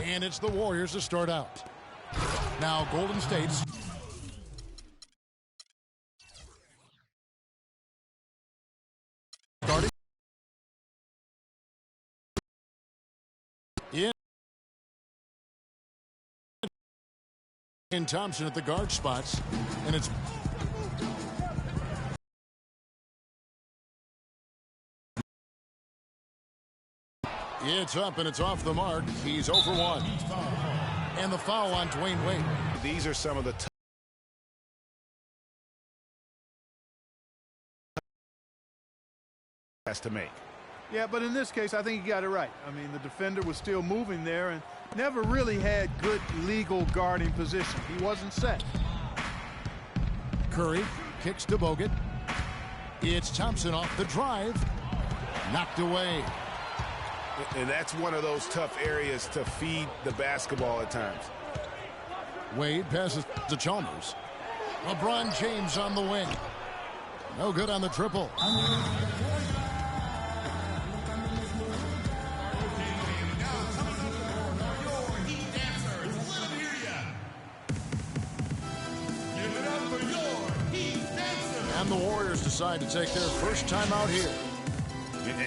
And it's the Warriors to start out. Now Golden State's starting in Thompson at the guard spots, and it's up and it's off the mark. He's 0 for 1. And the foul on Dwayne Wade. These are some of the has to make. Yeah, but in this case, I think he got it right. I mean, the defender was still moving there and never really had good legal guarding position. He wasn't set. Curry kicks to Bogut. It's Thompson off the drive. Knocked away. And that's one of those tough areas to feed the basketball at times. Wade passes to Chalmers. LeBron James on the wing. No good on the triple. And the Warriors decide to take their first time out here.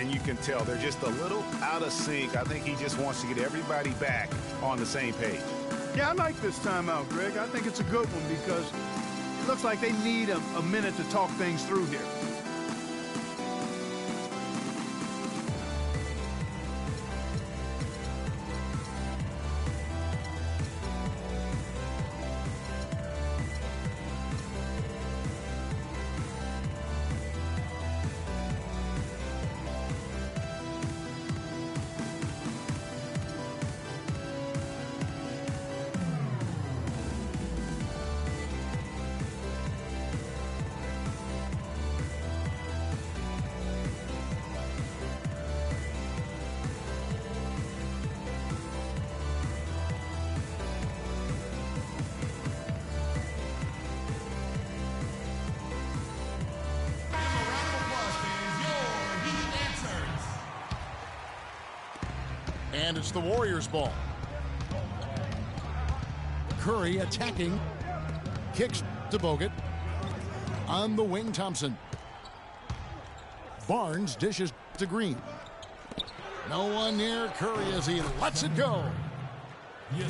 And you can tell they're just a little out of sync. I think he just wants to get everybody back on the same page. Yeah, I like this timeout, Greg. I think it's a good one because it looks like they need a minute to talk things through here. And it's the Warriors' ball. Curry attacking. Kicks to Bogut. On the wing, Thompson. Barnes dishes to Green. No one near Curry as he lets it go.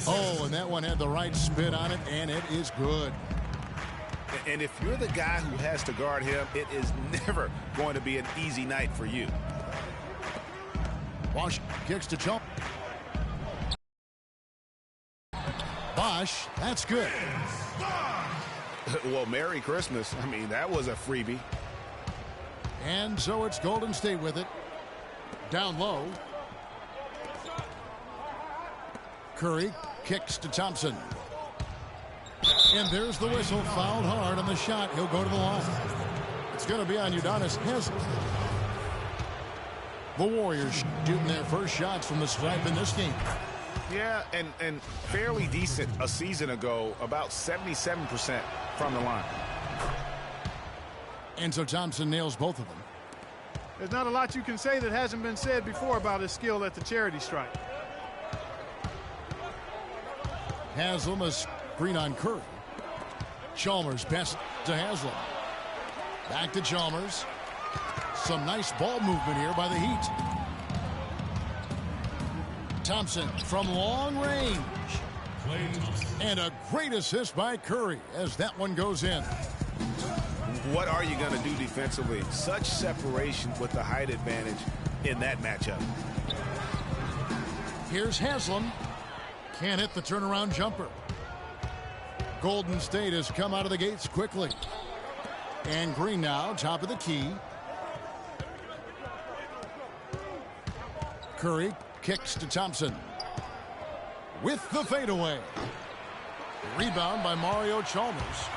Oh, and that one had the right spin on it, and it is good. And if you're the guy who has to guard him, it is never going to be an easy night for you. Bosch kicks to Chalmers. Bosch, that's good. Well, Merry Christmas. I mean, that was a freebie. And so it's Golden State with it. Down low. Curry kicks to Thompson. And there's the whistle. Fouled hard on the shot. He'll go to the line. It's going to be on Udonis Haslem. The Warriors shooting their first shots from the stripe in this game. Yeah, and fairly decent a season ago, about 77% from the line. And so Thompson nails both of them. There's not a lot you can say that hasn't been said before about his skill at the charity stripe. Haslem a screen on Curry. Chalmers pass to Haslem. Back to Chalmers. Some nice ball movement here by the Heat. Thompson from long range. And a great assist by Curry as that one goes in. What are you going to do defensively? Such separation with the height advantage in that matchup. Here's Haslem. Can't hit the turnaround jumper. Golden State has come out of the gates quickly. And Green now, top of the key. Curry kicks to Thompson. With the fadeaway. Rebound by Mario Chalmers.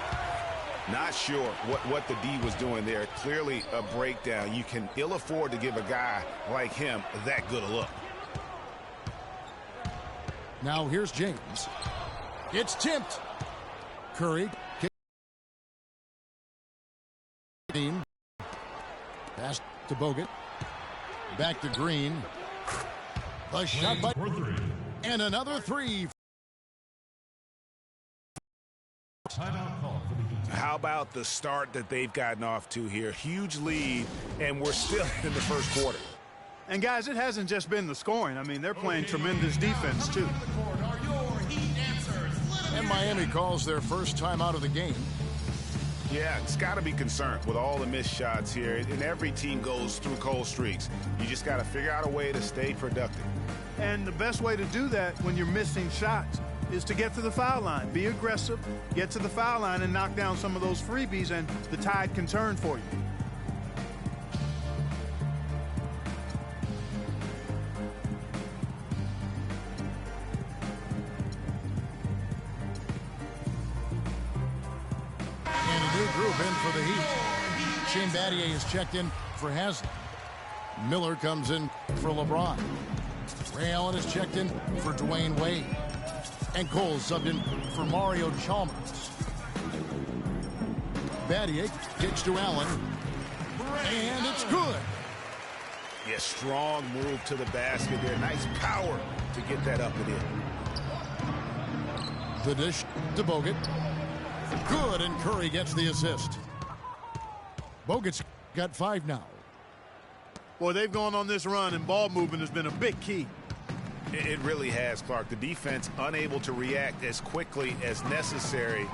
Not sure what the D was doing there. Clearly a breakdown. You can ill afford to give a guy like him that good a look. Now here's James. It's tipped. Curry. Pass to Bogut. Back to Green. A shot by And another three. How about the start that they've gotten off to here? Huge lead, and we're still in the first quarter. And, guys, it hasn't just been the scoring. I mean, they're playing tremendous defense, too. And Miami calls their first time out of the game. Yeah, it's got to be concerned with all the missed shots here. And every team goes through cold streaks. You just got to figure out a way to stay productive. And the best way to do that when you're missing shots is to get to the foul line. Be aggressive, get to the foul line, and knock down some of those freebies, and the tide can turn for you. And a new group in for the Heat. Shane Battier is checked in for Haslam. Miller comes in for LeBron. Ray Allen is checked in for Dwayne Wade. And Cole subbed in for Mario Chalmers. Battier kicks to Allen. And it's good. Yeah, strong move to the basket there. Nice power to get that up and in. The dish to Bogut. Good, and Curry gets the assist. Bogut's got 5 now. Boy, they've gone on this run, and ball movement has been a big key. It really has, Clark. The defense unable to react as quickly as necessary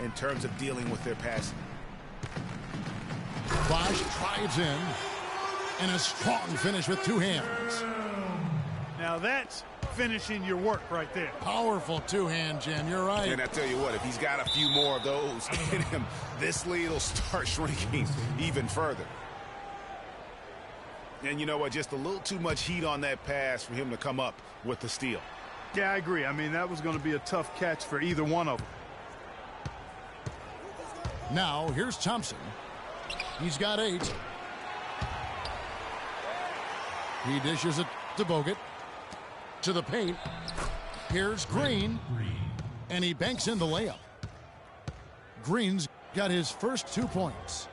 in terms of dealing with their passing. Bosch drives in, and a strong finish with 2 hands. Now that's finishing your work right there. Powerful 2-hand, Jen. You're right. And I tell you what, if he's got a few more of those in him, this lead will start shrinking even further. And you know what? Just a little too much heat on that pass for him to come up with the steal. Yeah, I agree. I mean, that was going to be a tough catch for either one of them. Now, here's Thompson. He's got 8. He dishes it to Bogut. To the paint. Here's Green. And he banks in the layup. Green's got his first 2 points.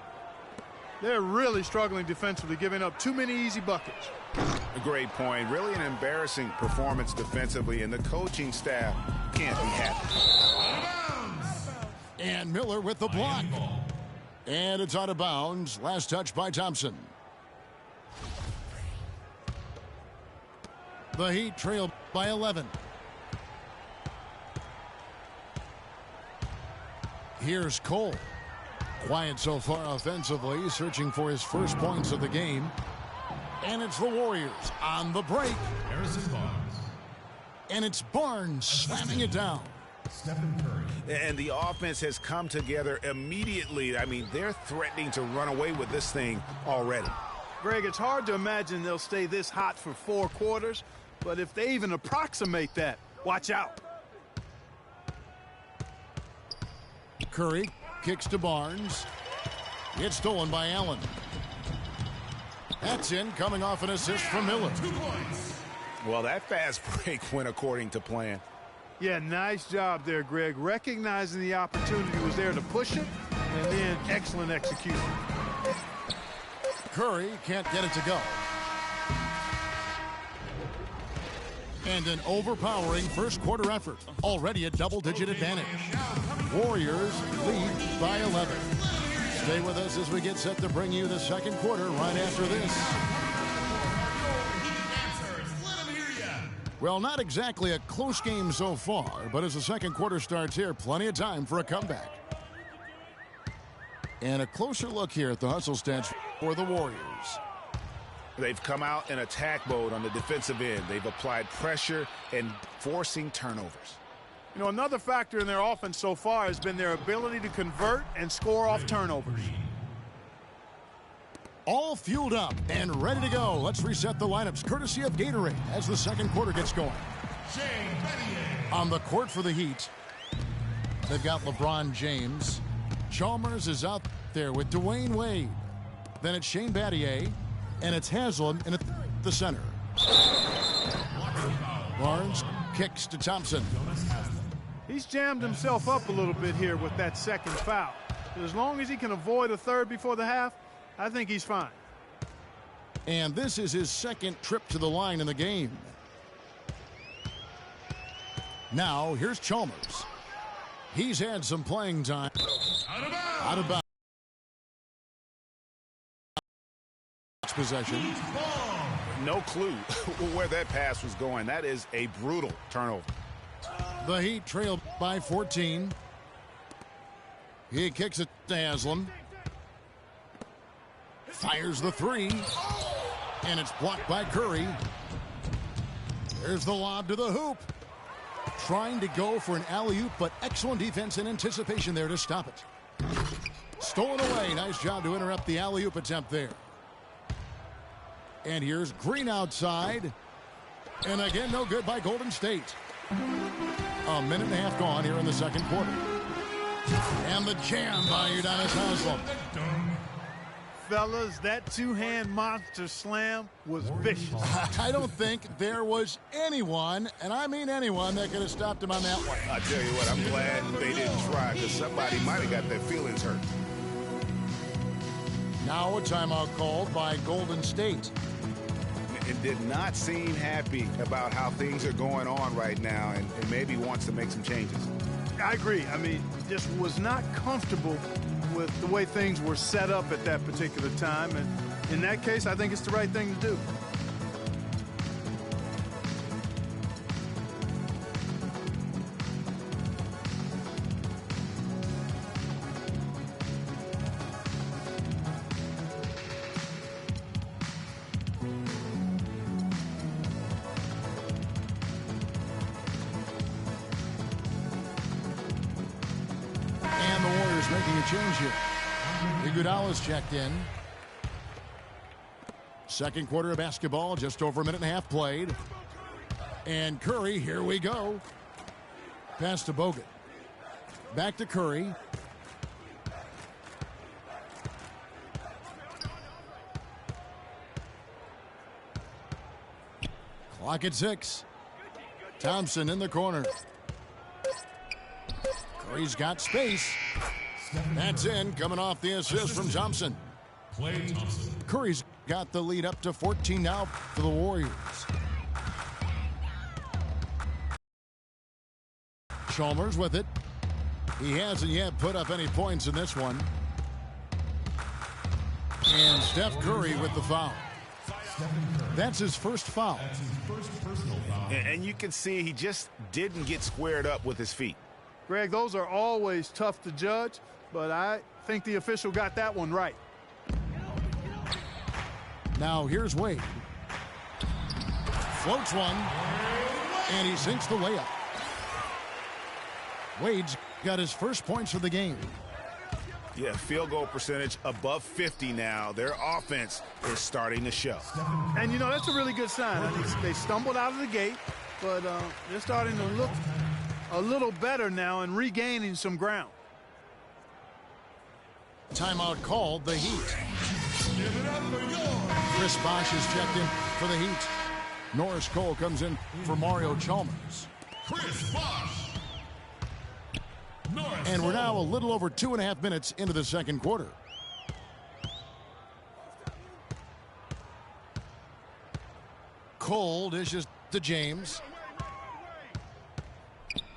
They're really struggling defensively, giving up too many easy buckets. A great point. Really an embarrassing performance defensively, and the coaching staff can't be happy. And Miller with the block. And it's out of bounds. Last touch by Thompson. The Heat trail by 11. Here's Cole. Quiet so far offensively, searching for his first points of the game. And it's the Warriors on the break. And it's Barnes slamming it down. And the offense has come together immediately. I mean, they're threatening to run away with this thing already. Greg, it's hard to imagine they'll stay this hot for 4 quarters, but if they even approximate that, watch out. Curry kicks to Barnes. It's stolen by Allen. That's in, coming off an assist from Miller. 2 points. Well, that fast break went according to plan. Yeah, nice job there, Greg. Recognizing the opportunity was there to push it, and then excellent execution. Curry can't get it to go. And an overpowering first quarter effort. Already a double-digit advantage. Warriors lead by 11. Stay with us as we get set to bring you the second quarter right after this. Well, not exactly a close game so far, but as the second quarter starts here, plenty of time for a comeback. And a closer look here at the hustle stats for the Warriors. They've come out in attack mode on the defensive end. They've applied pressure and forcing turnovers. You know, another factor in their offense so far has been their ability to convert and score off turnovers. All fueled up and ready to go. Let's reset the lineups courtesy of Gatorade as the second quarter gets going. On the court for the Heat, they've got LeBron James. Chalmers is out there with Dwayne Wade. Then it's Shane Battier, and it's Haslam in the center. Barnes kicks to Thompson. He's jammed himself up a little bit here with that second foul. But as long as he can avoid a third before the half, I think he's fine. And this is his second trip to the line in the game. Now, here's Chalmers. He's had some playing time. Out of bounds. Possession. No clue where that pass was going. That is a brutal turnover. The Heat trailed by 14. He kicks it to Haslam. Fires the three. And it's blocked by Curry. There's the lob to the hoop. Trying to go for an alley-oop, but excellent defense and anticipation there to stop it. Stolen away. Nice job to interrupt the alley-oop attempt there. And here's Green outside. And again, no good by Golden State. A minute and a half gone here in the second quarter. And the jam by Udonis Haslem. Fellas, that two-hand monster slam was vicious. I don't think there was anyone, and I mean anyone, that could have stopped him on that one. I tell you what, I'm glad they didn't try, because somebody might have got their feelings hurt. Now a timeout called by Golden State. And did not seem happy about how things are going on right now, and maybe wants to make some changes. I agree. I mean, just was not comfortable with the way things were set up at that particular time. And in that case, I think it's the right thing to do. Making a change here. Iguodala's checked in. Second quarter of basketball, just over a minute and a half played. And Curry, here we go. Pass to Bogut. Back to Curry. Clock at 6. Thompson in the corner. Curry's got space. That's in, coming off the assist from Thompson. Curry's got the lead up to 14 now for the Warriors. Chalmers with it. He hasn't yet put up any points in this one. And Steph Curry with the foul. That's his first foul. And you can see he just didn't get squared up with his feet. Greg, those are always tough to judge, but I think the official got that one right. Now here's Wade. Floats one, and he sinks the layup. Wade's got his first points of the game. Yeah, field goal percentage above 50 now. Their offense is starting to show. And, you know, that's a really good sign. I mean, they stumbled out of the gate, but they're starting to look a little better now and regaining some ground. Timeout called, the Heat. Chris Bosh is checked in for the Heat. Norris Cole comes in for Mario Chalmers. Chris Bosh. And we're now a little over 2.5 minutes into the second quarter. Cole dishes to James.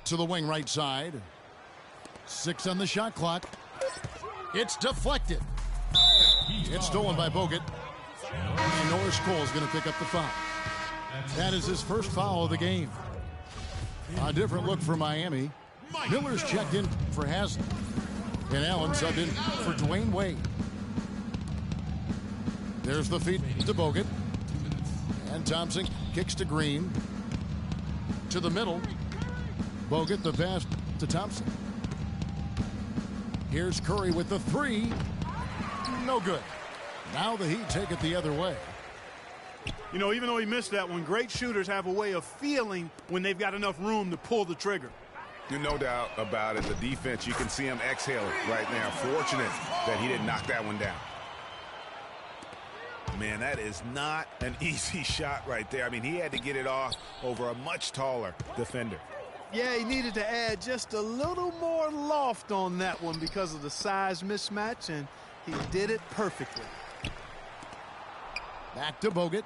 To the wing right side. 6 on the shot clock. It's deflected. It's stolen by Bogut. And Norris Cole is going to pick up the foul. That is his first foul of the game. A different look for Miami. Miller's checked in for Haslem. And Allen subbed in for Dwayne Wade. There's the feed to Bogut. And Thompson kicks to Green. To the middle. Bogut, the pass to Thompson. Here's Curry with the 3. No good. Now the Heat take it the other way. You know, even though he missed that one, great shooters have a way of feeling when they've got enough room to pull the trigger. No doubt about it. The defense, you can see him exhaling right now. Fortunate that he didn't knock that one down. Man, that is not an easy shot right there. I mean, he had to get it off over a much taller defender. Yeah, he needed to add just a little more loft on that one because of the size mismatch, and he did it perfectly. Back to Bogut.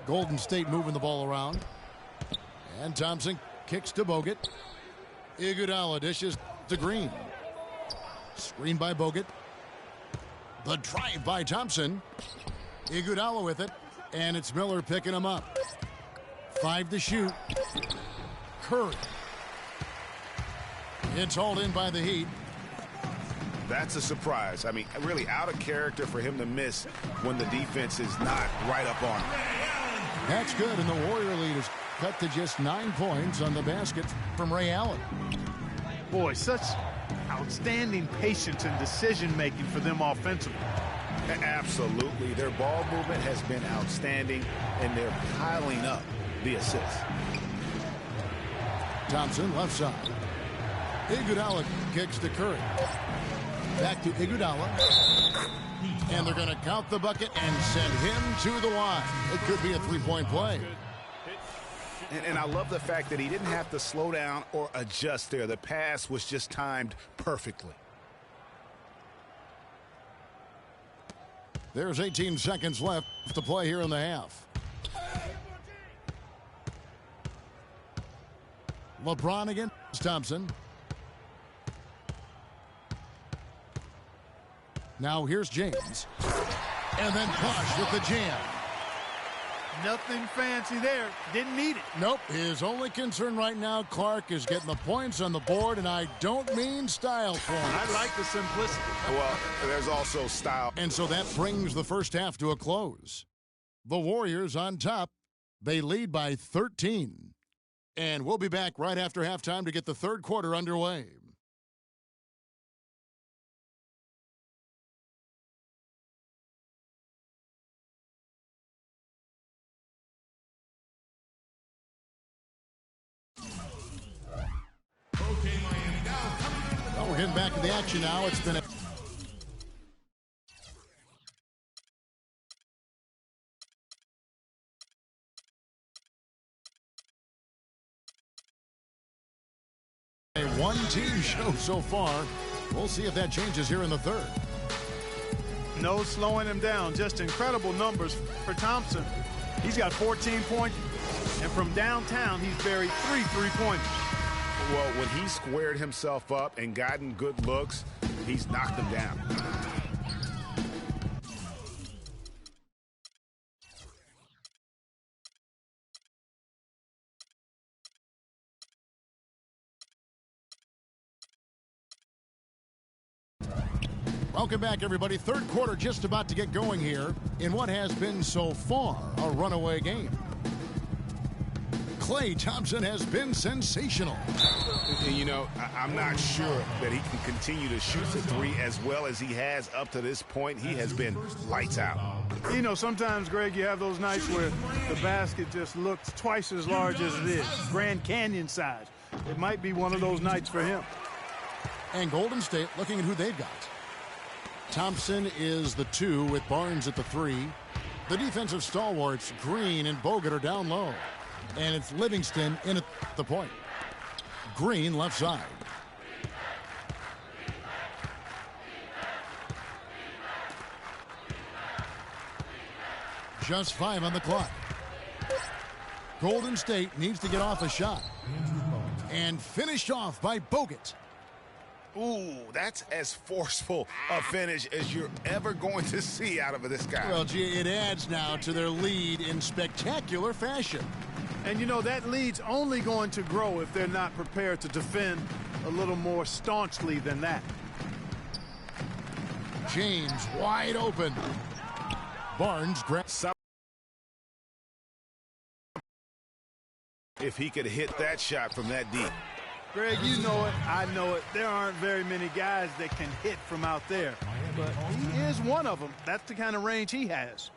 Golden State moving the ball around. And Thompson kicks to Bogut. Iguodala dishes to Green. Screen by Bogut. The drive by Thompson. Iguodala with it. And it's Miller picking him up. 5 to shoot. Curry. It's hauled in by the Heat. That's a surprise. I mean, really out of character for him to miss when the defense is not right up on him. That's good, and the Warrior lead is cut to just 9 points on the basket from Ray Allen. Boy, such outstanding patience and decision-making for them offensively. Absolutely. Their ball movement has been outstanding, and they're piling up the assists. Thompson, left side. Iguodala kicks to Curry. Back to Iguodala. And they're going to count the bucket and send him to the line. It could be a three-point play. And I love the fact that he didn't have to slow down or adjust there. The pass was just timed perfectly. There's 18 seconds left to play here in the half. LeBron against Thompson. Now here's James. And then Bosh with the jam. Nothing fancy there. Didn't need it. Nope. His only concern right now, Clark, is getting the points on the board, and I don't mean style points. I like the simplicity. Well, there's also style. And so that brings the first half to a close. The Warriors on top. They lead by 13. And we'll be back right after halftime to get the third quarter underway. Well, we're getting back to the action now. It's been a one-team show so far. We'll see if that changes here in the third. No slowing him down. Just incredible numbers for Thompson. He's got 14 points, and from downtown, he's buried 3 3-pointers. Well, when he squared himself up and gotten good looks, he's knocked them down. Welcome back, everybody. Third quarter just about to get going here in what has been so far a runaway game. Klay Thompson has been sensational. You know, I'm not sure that he can continue to shoot the three as well as he has up to this point. He has been lights out. You know, sometimes, Greg, you have those nights where the basket just looks twice as large as it is. Grand Canyon size. It might be one of those nights for him. And Golden State looking at who they've got. Thompson is the 2 with Barnes at the 3. The defensive stalwarts, Green and Bogut, are down low. And it's Livingston in at the point. Green left side. Just 5 on the clock. Golden State needs to get off a shot. And finished off by Bogut. Ooh, that's as forceful a finish as you're ever going to see out of this guy. Well, gee, it adds now to their lead in spectacular fashion. And, you know, that lead's only going to grow if they're not prepared to defend a little more staunchly than that. James wide open. Barnes grabs. If he could hit that shot from that deep. Greg, you know it, I know it. There aren't very many guys that can hit from out there. But he is one of them. That's the kind of range he has.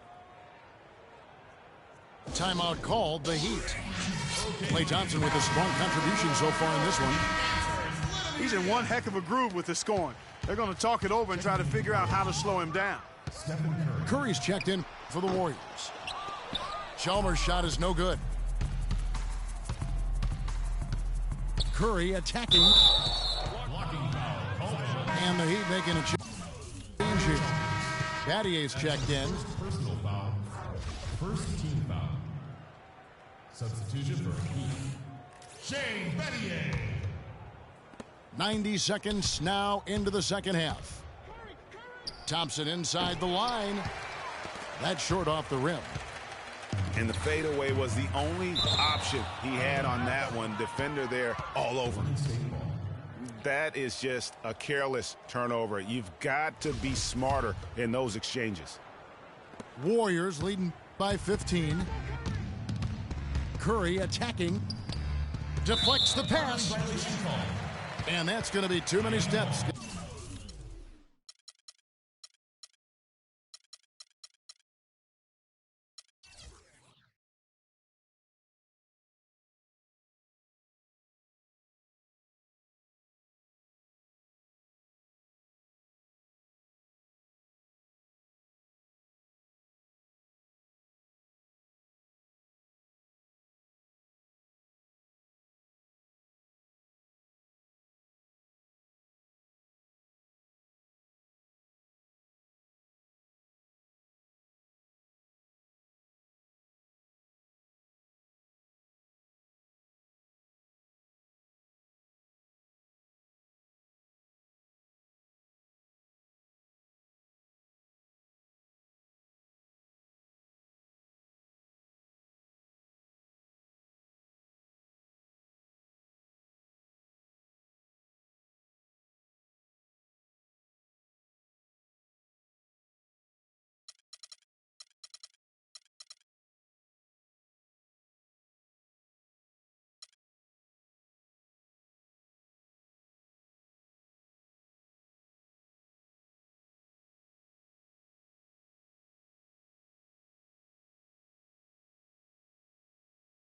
Timeout called, the Heat. Klay Thompson with a strong contribution so far in this one. He's in one heck of a groove with the scoring. They're going to talk it over and try to figure out how to slow him down. Curry's checked in for the Warriors. Chalmers' shot is no good. Curry attacking. And the Heat making a change here. Battier's checked in. Personal foul. First team foul. Substitution for Heat. 90 seconds now into the second half. Thompson inside the line. That's short off the rim. And the fadeaway was the only option he had on that one. Defender there all over. That is just a careless turnover. You've got to be smarter in those exchanges. Warriors leading by 15. Curry attacking. Deflects the pass. And that's going to be too many steps.